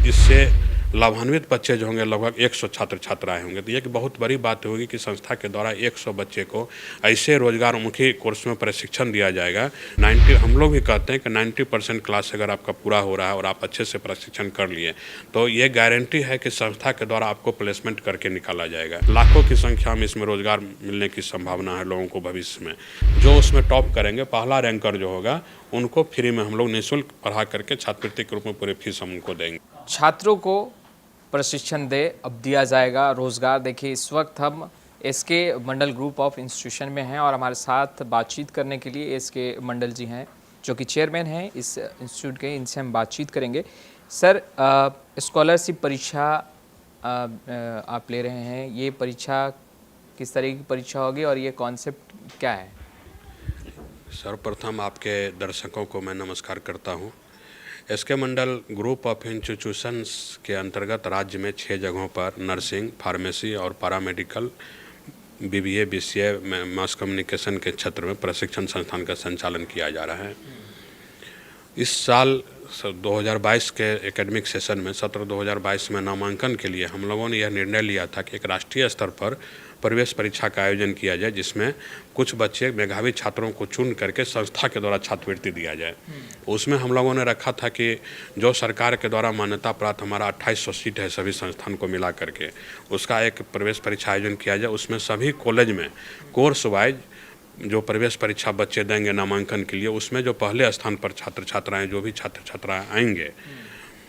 इससे लाभान्वित बच्चे जो होंगे लगभग 100 छात्र छात्राएं होंगे। तो ये एक बहुत बड़ी बात होगी कि संस्था के द्वारा 100 बच्चे को ऐसे रोजगारमुखी कोर्स में प्रशिक्षण दिया जाएगा। 90 हम लोग भी कहते हैं कि 90% क्लास अगर आपका पूरा हो रहा है और आप अच्छे से प्रशिक्षण कर लिए तो ये गारंटी है कि संस्था के द्वारा आपको प्लेसमेंट करके निकाला जाएगा। लाखों की संख्या में इसमें रोजगार मिलने की संभावना है लोगों को भविष्य में। जो उसमें टॉप करेंगे, पहला रैंकर जो होगा उनको फ्री में हम लोग निःशुल्क पढ़ा करके छात्रवृत्ति के रूप में पूरी फीस हम उनको देंगे। छात्रों को प्रशिक्षण दे अब दिया जाएगा रोज़गार। देखिए इस वक्त हम SK Mandal group of institution में हैं और हमारे साथ बातचीत करने के लिए एसके मंडल जी हैं जो कि चेयरमैन हैं इस इंस्टीट्यूट के। इनसे हम बातचीत करेंगे। सर, स्कॉलरशिप परीक्षा आप ले रहे हैं, ये परीक्षा किस तरह की परीक्षा होगी और ये कॉन्सेप्ट क्या है? सर्वप्रथम आपके दर्शकों को मैं नमस्कार करता हूं। SK Mandal group of institutions के अंतर्गत राज्य में 6 जगहों पर नर्सिंग, फार्मेसी और paramedical, BBA, BCA, mass communication के क्षेत्र में प्रशिक्षण संस्थान का संचालन किया जा रहा है। इस साल 2022 के एकेडमिक सेशन में सत्र 2022 में नामांकन के लिए हम लोगों ने यह निर्णय लिया था कि एक राष्ट्रीय स्तर पर प्रवेश परीक्षा का आयोजन किया जाए, जिसमें कुछ बच्चे मेधावी छात्रों को चुन करके संस्था के द्वारा छात्रवृत्ति दिया जाए। उसमें हम लोगों ने रखा था कि जो सरकार के द्वारा मान्यता प्राप्त हमारा 2800 सीट है सभी संस्थान को मिला करके, उसका एक प्रवेश परीक्षा आयोजन किया जाए। उसमें सभी कॉलेज में कोर्स वाइज जो प्रवेश परीक्षा बच्चे देंगे नामांकन के लिए, उसमें जो पहले स्थान पर छात्र छात्राएँ जो भी छात्र छात्राएँ आएंगे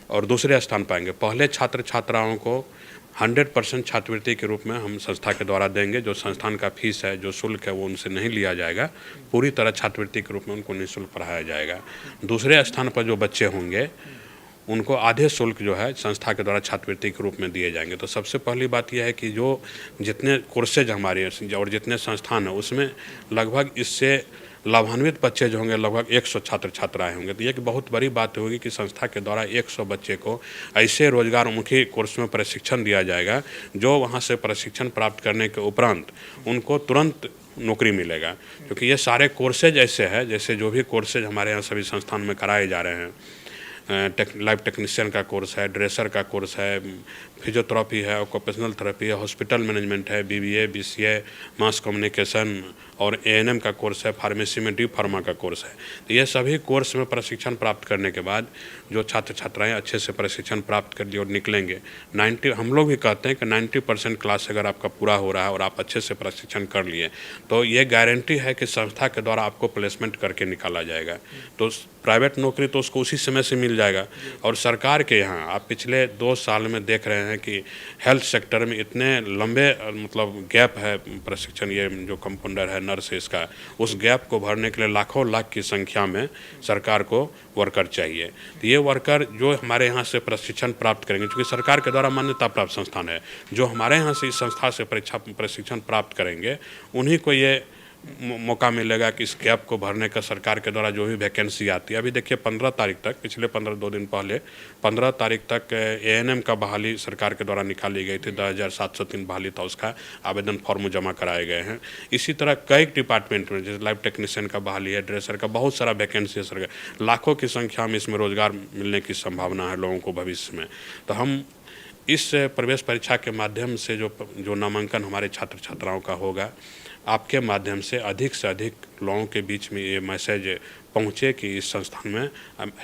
और दूसरे स्थान पाएंगे, पहले छात्र छात्राओं को 100% छात्रवृत्ति के रूप में हम संस्था के द्वारा देंगे। जो संस्थान का फीस है, जो शुल्क है, वो उनसे नहीं लिया जाएगा। पूरी तरह छात्रवृत्ति के रूप में उनको निःशुल्क पढ़ाया जाएगा। दूसरे स्थान पर जो बच्चे होंगे उनको आधे शुल्क जो है संस्था के द्वारा छात्रवृत्ति के रूप में दिए जाएंगे। तो सबसे पहली बात यह है कि जो जितने कोर्सेज हमारे और जितने संस्थान हैं उसमें लगभग इससे लाभान्वित बच्चे जो होंगे लगभग 100 छात्र छात्राएं होंगे। तो ये एक बहुत बड़ी बात होगी कि संस्था के द्वारा 100 बच्चे को ऐसे रोजगारमुखी कोर्स में प्रशिक्षण दिया जाएगा जो वहाँ से प्रशिक्षण प्राप्त करने के उपरांत उनको तुरंत नौकरी मिलेगा। क्योंकि ये सारे कोर्सेज ऐसे हैं, जैसे जो भी कोर्सेज हमारे यहाँ सभी संस्थान में कराए जा रहे हैं, लाइफ टेक्नीशियन का कोर्स है, ड्रेसर का कोर्स है, फिजियोथेरेपी है, ऑक्यूपेशनल थेरेपी है, हॉस्पिटल मैनेजमेंट है, बीबीए, बीसीए, मास कम्युनिकेशन और एएनएम का कोर्स है, फार्मेसी में डी फार्मा का कोर्स है। तो ये सभी कोर्स में प्रशिक्षण प्राप्त करने के बाद जो छात्र छात्राएं अच्छे से प्रशिक्षण प्राप्त कर लिए और निकलेंगे, हम लोग भी कहते हैं कि 90% क्लास अगर आपका पूरा हो रहा है और आप अच्छे से प्रशिक्षण कर लिए तो ये गारंटी है कि संस्था के द्वारा आपको प्लेसमेंट करके निकाला जाएगा। तो प्राइवेट नौकरी तो उसको उसी समय से मिल जाएगा। और सरकार के यहाँ आप पिछले 2 साल में देख रहे हैं कि हेल्थ सेक्टर में इतने लंबे मतलब गैप है प्रशिक्षण, ये जो कंपाउंडर है, नर्स है, इसका उस गैप को भरने के लिए लाखों लाख की संख्या में सरकार को वर्कर चाहिए। तो ये वर्कर जो हमारे यहाँ से प्रशिक्षण प्राप्त करेंगे, क्योंकि सरकार के द्वारा मान्यता प्राप्त संस्थान है, जो हमारे यहाँ से इस संस्था से प्रशिक्षण प्राप्त करेंगे उन्हीं को ये मौका मिलेगा कि इस गैप को भरने का। सरकार के द्वारा जो भी वैकेंसी आती है, अभी देखिए 15 तारीख तक, पिछले 2 दिन पहले 15 तारीख तक एएनएम का बहाली सरकार के द्वारा निकाली गई थी। 2703 बहाली था, उसका आवेदन फॉर्म जमा कराए गए हैं। इसी तरह कई डिपार्टमेंट में, जैसे लाइफ टेक्नीशियन का बहाली है, ड्रेसर का, बहुत सारा वैकेंसी है सरकार। लाखों की संख्या में इसमें रोजगार मिलने की संभावना है लोगों को भविष्य में। तो हम इस प्रवेश परीक्षा के माध्यम से जो नामांकन हमारे छात्र छात्राओं का होगा, आपके माध्यम से अधिक लोगों के बीच में ये मैसेज पहुँचे कि इस संस्थान में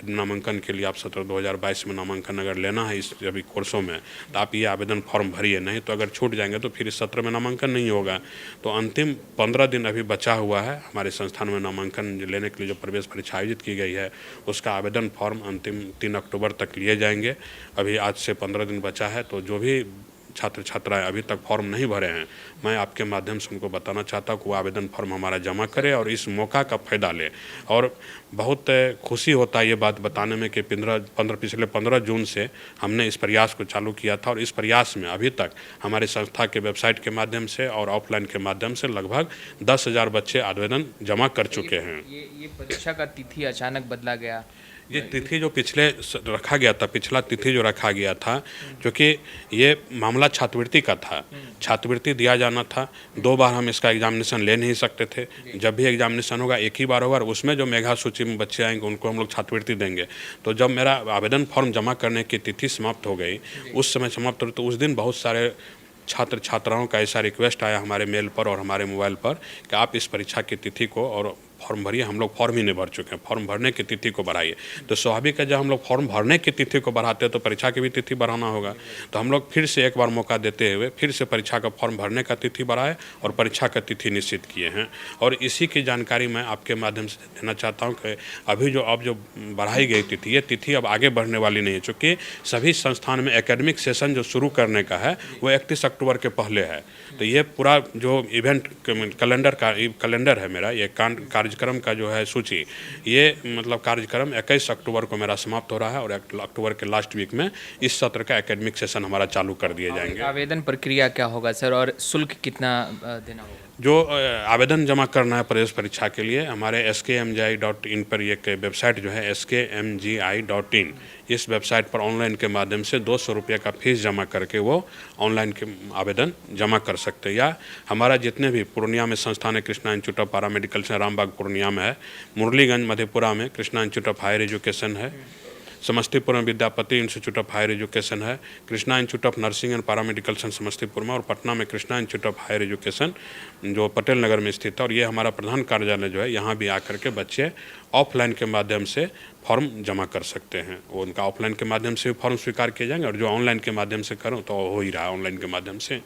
नामांकन के लिए आप सत्र 2022 में नामांकन अगर लेना है इस अभी कोर्सों में, तो आप ये आवेदन फॉर्म भरिए, नहीं तो अगर छूट जाएंगे तो फिर इस सत्र में नामांकन नहीं होगा। तो अंतिम 15 दिन अभी बचा हुआ है हमारे संस्थान में नामांकन लेने के लिए। जो प्रवेश परीक्षा आयोजित की गई है उसका आवेदन फॉर्म अंतिम 3 अक्टूबर तक लिए जाएंगे। अभी आज से 15 दिन बचा है। तो जो भी छात्र छात्राएं अभी तक फॉर्म नहीं भरे हैं, मैं आपके माध्यम से उनको बताना चाहता हूँ कि वो आवेदन फॉर्म हमारा जमा करें और इस मौका का फ़ायदा लें। और बहुत खुशी होता है ये बात बताने में कि पिछले 15 जून से हमने इस प्रयास को चालू किया था और इस प्रयास में अभी तक हमारे संस्था के वेबसाइट के माध्यम से और ऑफलाइन के माध्यम से लगभग 10,000 बच्चे आवेदन जमा कर चुके हैं। ये परीक्षा का तिथि अचानक बदला गया, ये तिथि जो रखा गया था, पिछला तिथि जो रखा गया था, क्योंकि ये मामला छात्रवृत्ति का था, छात्रवृत्ति दिया जाना था। 2 बार हम इसका एग्जामिनेशन ले नहीं सकते थे। जब भी एग्जामिनेशन होगा एक ही बार होगा, और उसमें जो मेधा सूची में बच्चे आएंगे उनको हम लोग छात्रवृत्ति देंगे। तो जब मेरा आवेदन फॉर्म जमा करने की तिथि समाप्त हो गई, उस समय समाप्त हो, तो उस दिन बहुत सारे छात्र छात्राओं का ऐसा रिक्वेस्ट आया हमारे मेल पर और हमारे मोबाइल पर कि आप इस परीक्षा की तिथि को और फॉर्म भरिए। हम लोग फॉर्म ही नहीं भर चुके हैं, फॉर्म भरने की तिथि को बढ़ाइए। तो स्वाभाविक है, जब हम लोग फॉर्म भरने की तिथि को बढ़ाते हैं तो परीक्षा की भी तिथि बढ़ाना होगा। तो हम लोग फिर से एक बार मौका देते हुए फिर से परीक्षा का फॉर्म भरने का तिथि बढ़ाए और परीक्षा का तिथि निश्चित किए हैं। और इसी की जानकारी मैं आपके माध्यम से देना चाहता हूँ कि अभी जो बढ़ाई गई तिथि, ये तिथि अब आगे बढ़ने वाली नहीं है, चूँकि सभी संस्थान में एकेडमिक सेशन जो शुरू करने का है वो 31 अक्टूबर के पहले है। तो ये पूरा जो इवेंट कैलेंडर है मेरा, ये कार्यक्रम का जो है सूची, ये मतलब कार्यक्रम 21 अक्टूबर को मेरा समाप्त हो रहा है और अक्टूबर के लास्ट वीक में इस सत्र का एकेडमिक सेशन हमारा चालू कर दिए जाएंगे। आवेदन प्रक्रिया क्या होगा सर, और शुल्क कितना देना होगा? जो आवेदन जमा करना है प्रवेश परीक्षा के लिए, हमारे skmgi.in पर एक वेबसाइट जो है skmgi.in, इस वेबसाइट पर ऑनलाइन के माध्यम से 200 रुपये का फीस जमा करके वो ऑनलाइन के आवेदन जमा कर सकते हैं। या हमारा जितने भी पूर्णिया में संस्थान है, कृष्णा इंस्टीट्यूट ऑफ पैरामेडिकल से रामबाग पूर्णिया में है, मुरलीगंज मधेपुरा में Krishna institute of higher education है, समस्तीपुर में Vidyapati institute of higher education है, Krishna institute of nursing and paramedical Samastipur में, और पटना में Krishna institute of higher education जो पटेल नगर में स्थित है। और ये हमारा प्रधान कार्यालय जो है, यहाँ भी आकर के बच्चे ऑफलाइन के माध्यम से फॉर्म जमा कर सकते हैं। वो उनका ऑफलाइन के माध्यम से फॉर्म स्वीकार किए जाएंगे, और जो ऑनलाइन के माध्यम से करूँ तो हो ही रहा है ऑनलाइन के माध्यम से।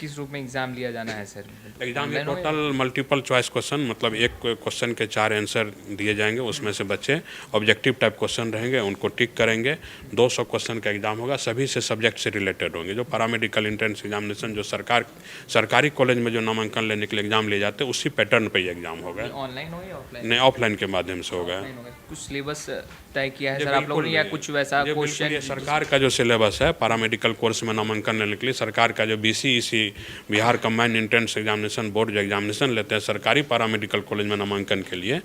किस रूप में एग्ज़ाम लिया जाना है सर? एग्जाम में टोटल मल्टीपल चॉइस क्वेश्चन, मतलब एक क्वेश्चन के 4 आंसर दिए जाएंगे, उसमें से बच्चे ऑब्जेक्टिव टाइप क्वेश्चन रहेंगे, उनको टिक करेंगे। 200 क्वेश्चन का एग्जाम होगा, सभी से सब्जेक्ट से रिलेटेड होंगे। जो पैरामेडिकल एंट्रेंस एग्जामिनेशन जो सरकारी कॉलेज में जो नामांकन लेने के लिए एग्जाम लिए जाते हैं, उसी पैटर्न पर ये एग्जाम होगा। ऑनलाइन हो या ऑफलाइन? नहीं, ऑफलाइन के माध्यम से होगा। कुछ सिलेबस तय किया है सर आप लोगों ने, या कुछ वैसा क्वेश्चन? सरकार का जो सिलेबस है पैरामेडिकल कोर्स में नामांकन लेने के लिए, सरकार का जो BCEC Bihar combined entrance examination board जो एग्जामिनेशन लेते हैं सरकारी पैरामेडिकल कॉलेज में नामांकन के लिए,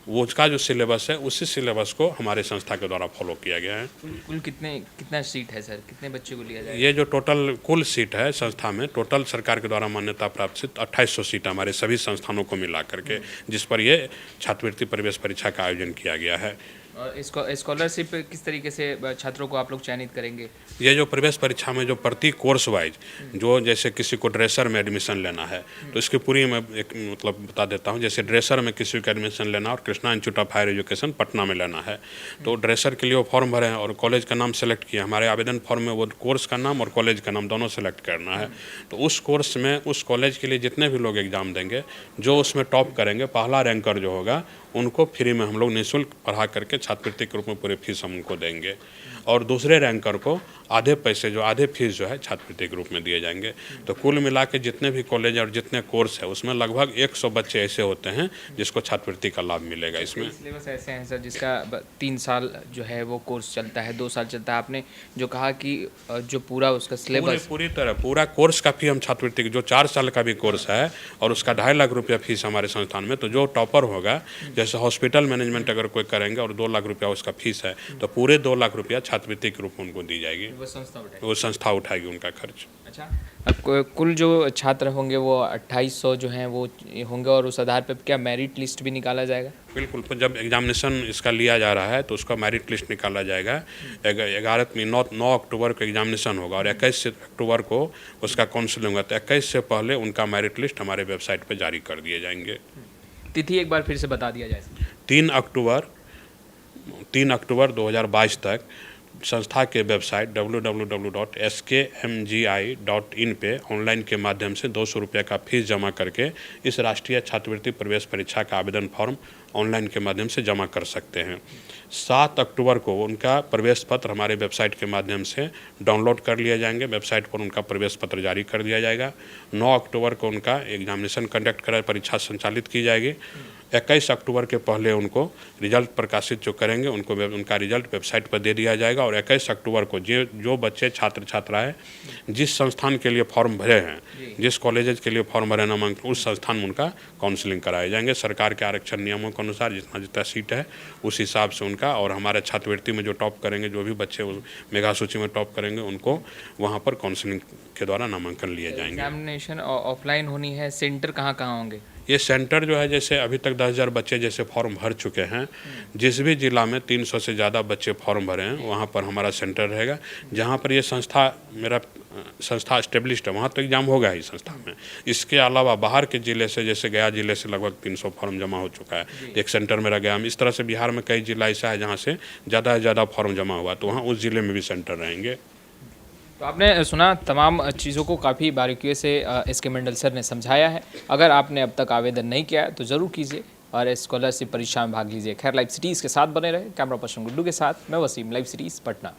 वो उसका जो सिलेबस है उसी सिलेबस को हमारे संस्था के द्वारा फॉलो किया गया है। कुल कितना सीट है सर, कितने बच्चे को लिया जाएगा? ये जो टोटल कुल सीट है संस्था में, टोटल सरकार के द्वारा मान्यता प्राप्त सीट 2800 सीट हमारे सभी संस्थानों को मिला करके, जिस पर ये छात्रवृत्ति प्रवेश परीक्षा का आयोजन किया गया है। और स्कॉलरशिप किस तरीके से छात्रों को आप लोग चयनित करेंगे? ये जो प्रवेश परीक्षा में जो प्रति कोर्स वाइज, जो जैसे किसी को ड्रेसर में एडमिशन लेना है तो इसकी पूरी मैं एक मतलब बता देता हूँ। जैसे ड्रेसर में किसी को एडमिशन लेना और Krishna institute of higher education Patna में लेना है, तो ड्रेसर के लिए वो फॉर्म भरें और कॉलेज का नाम सेलेक्ट किया। हमारे आवेदन फॉर्म में वो कोर्स का नाम और कॉलेज का नाम दोनों सेलेक्ट करना है। तो उस कोर्स में उस कॉलेज के लिए जितने भी लोग एग्ज़ाम देंगे, जो उसमें टॉप करेंगे, पहला रैंकर जो होगा, उनको फ्री में हम लोग निःशुल्क पढ़ा करके छात्रवृत्ति के रूप में पूरे फीस हम उनको देंगे, और दूसरे रैंकर को आधे पैसे जो आधे फीस जो है छात्रवृत्ति के रूप में दिए जाएंगे। तो कुल मिला के जितने भी कॉलेज और जितने कोर्स है उसमें लगभग 100 बच्चे ऐसे होते हैं जिसको छात्रवृत्ति का लाभ मिलेगा। इसमें सिलेबस ऐसे हैं सर जिसका 3 साल जो है वो कोर्स चलता है, 2 साल चलता है। आपने जो कहा कि जो पूरा उसका सिलेबस पूरी तरह पूरा कोर्स का फी हम छात्रवृत्ति की, जो 4 साल का भी कोर्स है और उसका 2.5 लाख रुपया फीस हमारे संस्थान में, तो जो टॉपर होगा, जैसे हॉस्पिटल मैनेजमेंट अगर कोई करेंगे और 2 लाख रुपया उसका फीस है, तो पूरे 2 लाख रुपया छात्रवृत्ति के रूप में उनको दी जाएगी। वो संस्था उठाएगी उनका खर्च। अच्छा, अब कुल जो छात्र होंगे वो 2800 जो हैं वो होंगे, और उस आधार पर क्या मेरिट लिस्ट भी निकाला जाएगा? बिल्कुल, जब एग्जामिनेशन इसका लिया जा रहा है तो उसका मेरिट लिस्ट निकाला जाएगा। 9 अक्टूबर को एग्जामिनेशन होगा और 21 अक्टूबर को उसका काउंसलिंग होगा। तो 21 से पहले उनका मेरिट लिस्ट हमारे वेबसाइट पर जारी कर दिए जाएंगे। तिथि एक बार फिर से बता दिया जाए। 3 अक्टूबर 2022 तक संस्था के वेबसाइट www.skmgi.in पे ऑनलाइन के माध्यम से 200 रुपये का फीस जमा करके इस राष्ट्रीय छात्रवृत्ति प्रवेश परीक्षा का आवेदन फॉर्म ऑनलाइन के माध्यम से जमा कर सकते हैं। 7 अक्टूबर को उनका प्रवेश पत्र हमारे वेबसाइट के माध्यम से डाउनलोड कर लिए जाएंगे, वेबसाइट पर उनका प्रवेश पत्र जारी कर दिया जाएगा। 9 अक्टूबर को उनका एग्जामिनेशन कंडक्ट कर परीक्षा संचालित की जाएगी। 21 अक्टूबर के पहले उनको रिजल्ट प्रकाशित जो करेंगे उनको उनका रिजल्ट वेबसाइट पर दे दिया जाएगा, और 21 अक्टूबर को जो बच्चे छात्र छात्राएँ जिस संस्थान के लिए फॉर्म भरे हैं, जिस कॉलेज के लिए फॉर्म भरे नामांकन, उस संस्थान में उनका काउंसलिंग कराए जाएंगे। सरकार के आरक्षण नियमों के अनुसार जितना जितना सीट है उस हिसाब से उनका, और हमारे छात्रवृत्ति में जो टॉप करेंगे, जो भी बच्चे उस मेगा सूची में टॉप करेंगे, उनको वहाँ पर काउंसलिंग के द्वारा नामांकन लिए जाएंगे। एग्जामिनेशन ऑफलाइन होनी है, सेंटर कहाँ कहाँ होंगे? ये सेंटर जो है, जैसे अभी तक 10,000 बच्चे जैसे फॉर्म भर चुके हैं, जिस भी जिला में 300 से ज़्यादा बच्चे फॉर्म भरे हैं वहाँ पर हमारा सेंटर रहेगा। जहाँ पर ये संस्था एस्टेब्लिश्ड है वहाँ तो एग्ज़ाम होगा ही संस्था में। इसके अलावा बाहर के ज़िले से, जैसे गया ज़िले से लगभग 300 फॉर्म जमा हो चुका है, एक सेंटर मेरा गया में। इस तरह से बिहार में कई जिला ऐसा है जहाँ से ज़्यादा से ज़्यादा फॉर्म जमा हुआ, तो वहाँ उस ज़िले में भी सेंटर रहेंगे। तो आपने सुना तमाम चीज़ों को काफ़ी बारीकियों से एसके मंडल सर ने समझाया है। अगर आपने अब तक आवेदन नहीं किया है तो ज़रूर कीजिए और स्कॉलरशिप परीक्षा में भाग लीजिए। खैर, लाइव सिटीज़ के साथ बने रहे। कैमरा पर्सन गुड्डू के साथ मैं वसीम, लाइव सिटीज़ पटना।